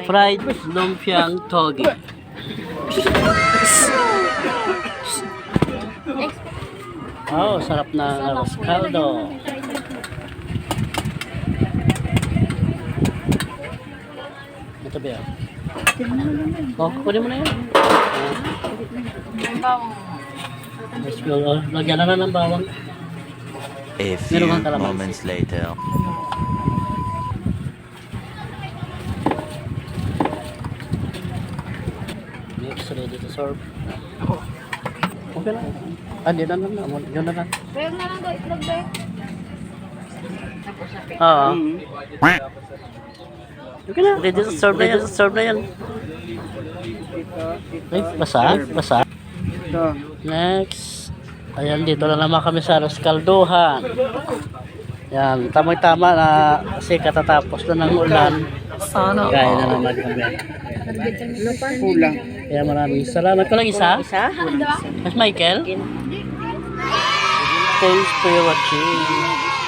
Fried lumpiang togi. Oh, sarap na arroz caldo. Ito ba yan? Oh, kunin mo na yan. Let's go. Oh, lagyan na ng bawang. A few Meron kang kalamansi. moments later. Next, ready to serve. Okay na. Di na lang. Yun na lang. Bayag na lang daw, itlog ba? Oo. Okay na. Ready to serve na yan. Serve na yan. Ay, basa? Basa? Next. Ayan, dito na naman kami sa arroz kalduhan. Yan, tamang-tama na kasi katatapos na ng ulan. Kaya na naman kami. Kulang. Kaya maraming salamat. Ko lang isa? Isa? Mas Michael? Thanks for watching.